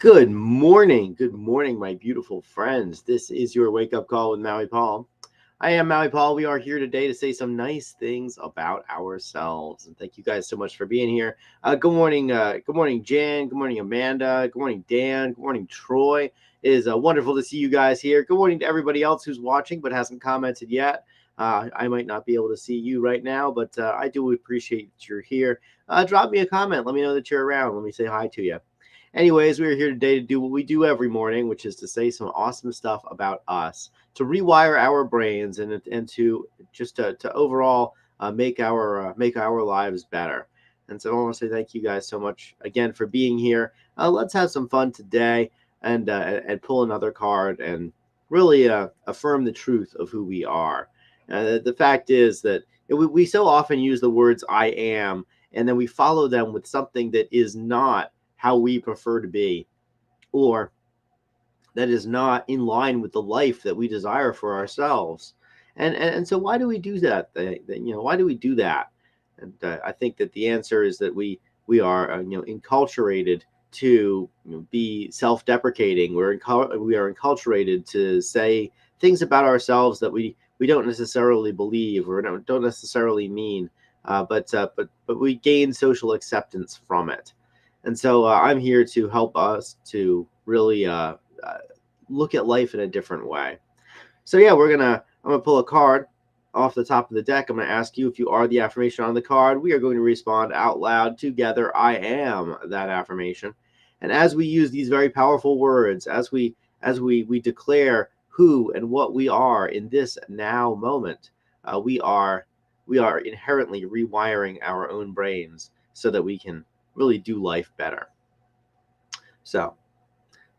Good morning. Good morning, my beautiful friends. This is your wake up call with Maui Paul. I am Maui Paul. We are here today to say some nice things about ourselves. And thank you guys so much for being here. Good morning. Good morning, Jan. Good morning, Amanda. Good morning, Dan. Good morning, Troy. It is wonderful to see you guys here. Good morning to everybody else who's watching but hasn't commented yet. I might not be able to see you right now, but I do appreciate that you're here. Drop me a comment. Let me know that you're around. Let me say hi to you. Anyways, we are here today to do what we do every morning, which is to say some awesome stuff about us, to rewire our brains, and to just to overall make our lives better. And so I want to say thank you guys so much again for being here. Let's have some fun today and pull another card and really affirm the truth of who we are. The fact is that we so often use the words "I am," and then we follow them with something that is not how we prefer to be, or that is not in line with the life that we desire for ourselves. And so why do we do that? Why do we do that? And I think that the answer is that we are enculturated to be self-deprecating. We are enculturated to say things about ourselves that we don't necessarily believe or don't necessarily mean, but we gain social acceptance from it. And so I'm here to help us to really look at life in a different way. So yeah, I'm gonna pull a card off the top of the deck. I'm gonna ask you if you are the affirmation on the card. We are going to respond out loud together. I am that affirmation. And as we use these very powerful words, as we declare who and what we are in this now moment, we are inherently rewiring our own brains so that we can really do life better. So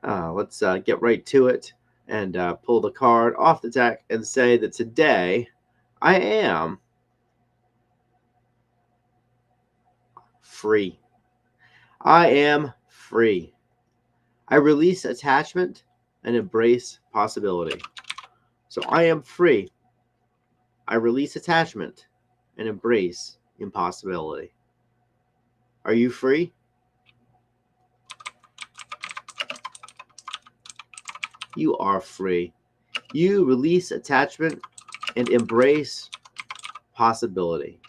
let's get right to it and pull the card off the deck and say that today I am free. I am free. I release attachment and embrace possibility. So I am free. I release attachment and embrace impossibility. Are you free? You are free. You release attachment and embrace possibility.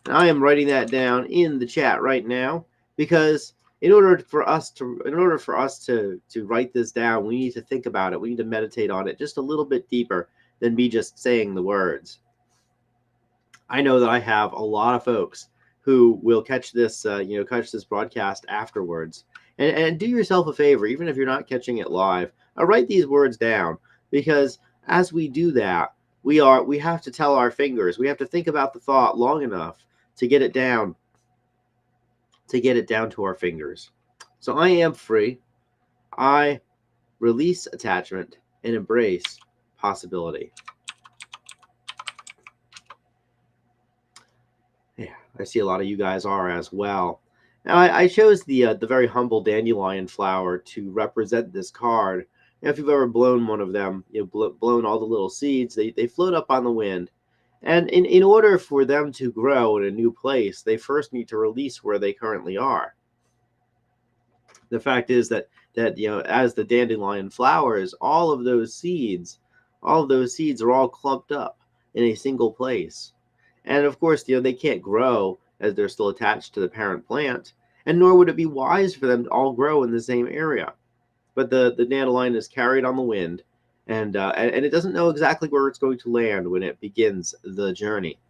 And I am writing that down in the chat right now because in order for us to write this down, we need to think about it. We need to meditate on it just a little bit deeper than me just saying the words. I know that I have a lot of folks who will catch this broadcast afterwards. And do yourself a favor, even if you're not catching it live, write these words down, because as we do that, we have to tell our fingers, we have to think about the thought long enough to get it down, to our fingers. So I am free. I release attachment and embrace possibility. Yeah, I see a lot of you guys are as well. Now, I chose the very humble dandelion flower to represent this card. Now, if you've ever blown one of them, blown all the little seeds, they float up on the wind. And in order for them to grow in a new place, they first need to release where they currently are. The fact is that as the dandelion flowers, all of those seeds are all clumped up in a single place. And of course, they can't grow as they're still attached to the parent plant, and nor would it be wise for them to all grow in the same area. But the dandelion is carried on the wind, and it doesn't know exactly where it's going to land when it begins the journey.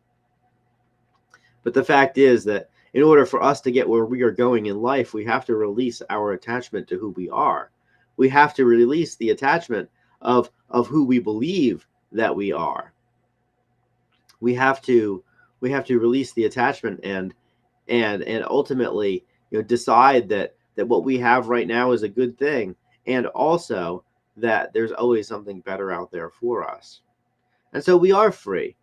But the fact is that in order for us to get where we are going in life, we have to release our attachment to who we are. We have to release the attachment of who we believe that we are. We have to release the attachment and ultimately decide that what we have right now is a good thing, and also that there's always something better out there for us. And so we are free.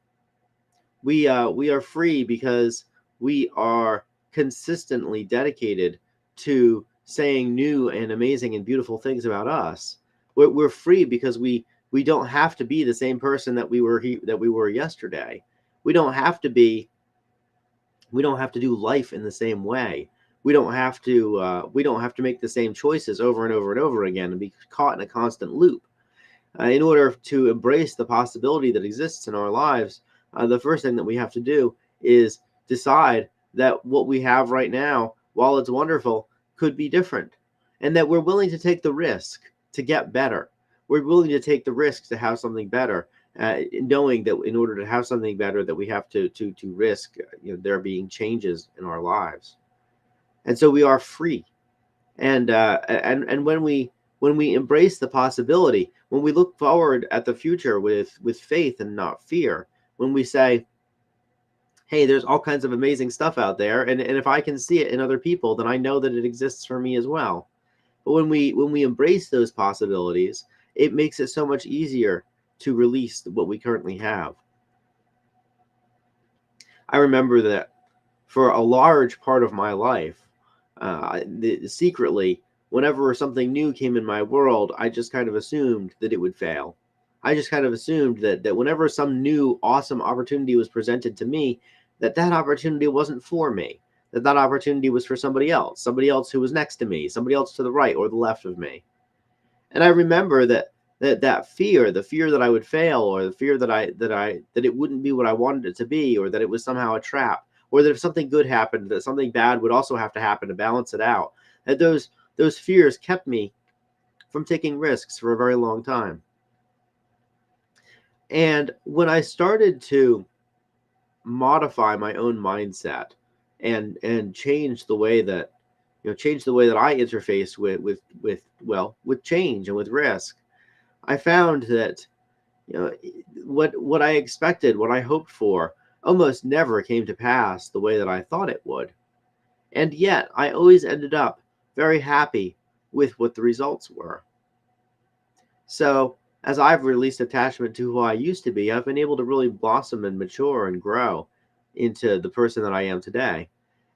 We are free because we are consistently dedicated to saying new and amazing and beautiful things about us. We're free because we don't have to be the same person that we were yesterday. We don't have to do life in the same way. we don't have to make the same choices over and over and over again and be caught in a constant loop. In order to embrace the possibility that exists in our lives, the first thing that we have to do is decide that what we have right now, while it's wonderful, could be different, and that we're willing to take the risk to get better. We're willing to take the risk to have something better, knowing that in order to have something better, that we have to risk there being changes in our lives, and so we are free. And when we embrace the possibility, when we look forward at the future with faith and not fear, when we say, hey, there's all kinds of amazing stuff out there, and if I can see it in other people, then I know that it exists for me as well. But when we embrace those possibilities, it makes it so much easier to release what we currently have. I remember that for a large part of my life, secretly, whenever something new came in my world, I just kind of assumed that it would fail. I just kind of assumed that whenever some new awesome opportunity was presented to me, that opportunity wasn't for me, that opportunity was for somebody else who was next to me, somebody else to the right or the left of me. And I remember that fear, the fear that I would fail, or the fear that it wouldn't be what I wanted it to be, or that it was somehow a trap, or that if something good happened, that something bad would also have to happen to balance it out. That those fears kept me from taking risks for a very long time. And when I started to modify my own mindset and change the way that I interface with change and with risk, I found that what I expected, what I hoped for, almost never came to pass the way that I thought it would. And yet I always ended up very happy with what the results were. So as I've released attachment to who I used to be, I've been able to really blossom and mature and grow into the person that I am today.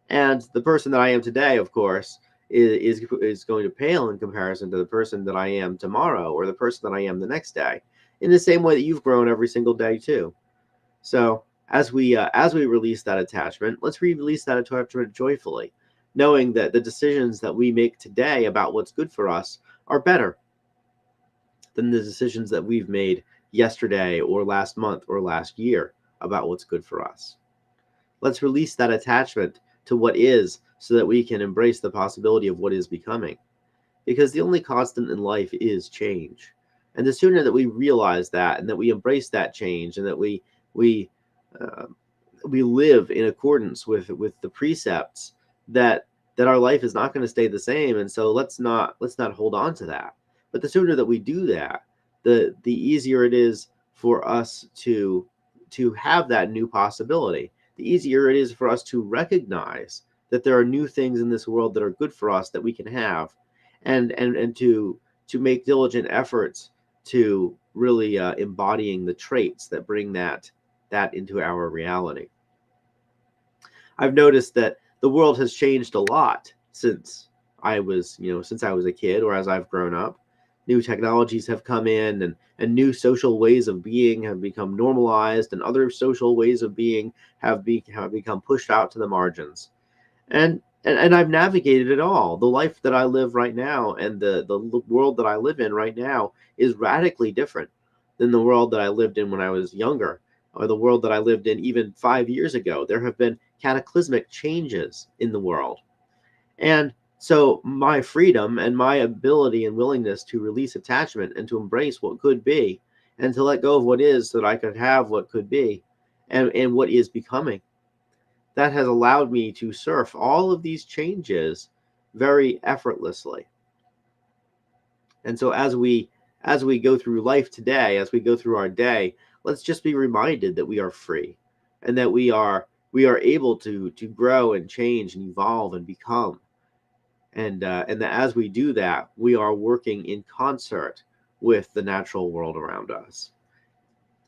And the person that I am today, of course, is going to pale in comparison to the person that I am tomorrow, or the person that I am the next day, in the same way that you've grown every single day too. So as we release that attachment, let's release that attachment joyfully, knowing that the decisions that we make today about what's good for us are better than the decisions that we've made yesterday or last month or last year about what's good for us. Let's release that attachment to what is, so that we can embrace the possibility of what is becoming. Because the only constant in life is change. And the sooner that we realize that, and that we embrace that change, and that we live in accordance with the precepts that our life is not going to stay the same, and so let's not hold on to that. But the sooner that we do that, the easier it is for us to have that new possibility. The easier it is for us to recognize that there are new things in this world that are good for us that we can have, and to make diligent efforts to really embodying the traits that bring that into our reality. I've noticed that the world has changed a lot since I was a kid, or as I've grown up. New technologies have come in, and new social ways of being have become normalized, and other social ways of being have become pushed out to the margins. And I've navigated it all. The life that I live right now, and the world that I live in right now, is radically different than the world that I lived in when I was younger, or the world that I lived in even 5 years ago. There have been cataclysmic changes in the world. And so my freedom and my ability and willingness to release attachment and to embrace what could be, and to let go of what is, so that I could have what could be, and what is becoming, that has allowed me to surf all of these changes very effortlessly. And so as we go through life today, as we go through our day, let's just be reminded that we are free, and that we are able to grow and change and evolve and become. And that as we do that, we are working in concert with the natural world around us.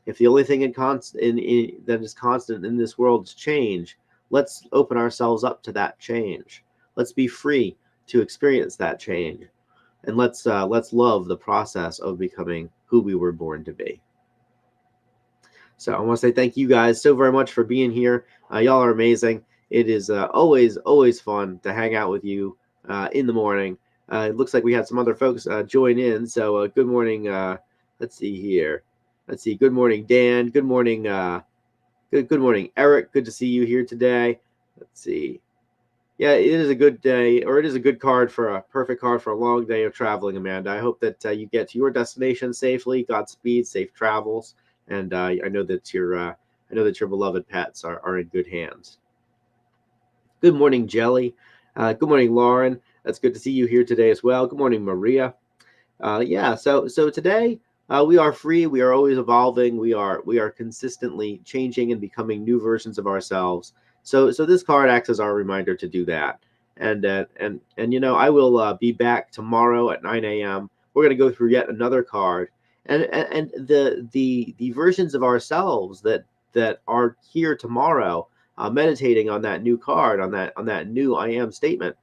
If the only thing that is constant in this world is change, let's open ourselves up to that change. Let's be free to experience that change, and let's love the process of becoming who we were born to be. So I want to say thank you guys so very much for being here. Y'all are amazing. It is always fun to hang out with you in the morning. It looks like we had some other folks join in. So good morning. Let's see here. Let's see. Good morning, Dan. Good morning. Good morning, Eric. Good to see you here today. Let's see. Yeah, it is a good day, or it is a good card for a perfect card for a long day of traveling, Amanda. I hope that you get to your destination safely. Godspeed, safe travels, and I know that your beloved pets are in good hands. Good morning, Jelly. Good morning, Lauren. That's good to see you here today as well. Good morning, Maria. Yeah, so today we are free. We are always evolving. We are consistently changing and becoming new versions of ourselves. So this card acts as our reminder to do that. And I will be back tomorrow at 9 a.m. We're going to go through yet another card, and the versions of ourselves that are here tomorrow, meditating on that new card, on that new I am statement.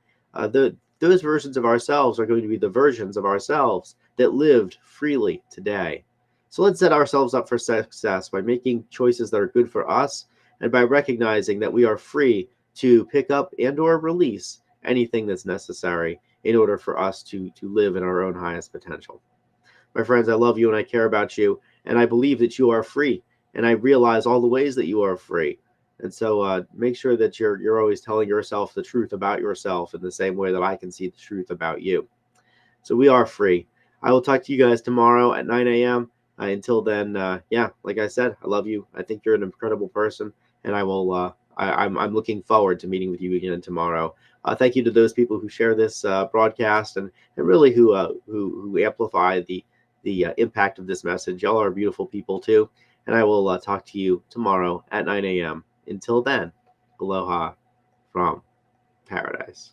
Those versions of ourselves are going to be the versions of ourselves that lived freely today. So let's set ourselves up for success by making choices that are good for us, and by recognizing that we are free to pick up and or release anything that's necessary in order for us to live in our own highest potential. My friends, I love you and I care about you, and I believe that you are free, and I realize all the ways that you are free. And so make sure that you're always telling yourself the truth about yourself in the same way that I can see the truth about you. So we are free. I will talk to you guys tomorrow at 9 a.m. Until then, yeah, like I said, I love you. I think you're an incredible person, and I will. I'm looking forward to meeting with you again tomorrow. Thank you to those people who share this broadcast, and really who amplify the impact of this message. Y'all are beautiful people too, and I will talk to you tomorrow at 9 a.m. Until then, aloha from paradise.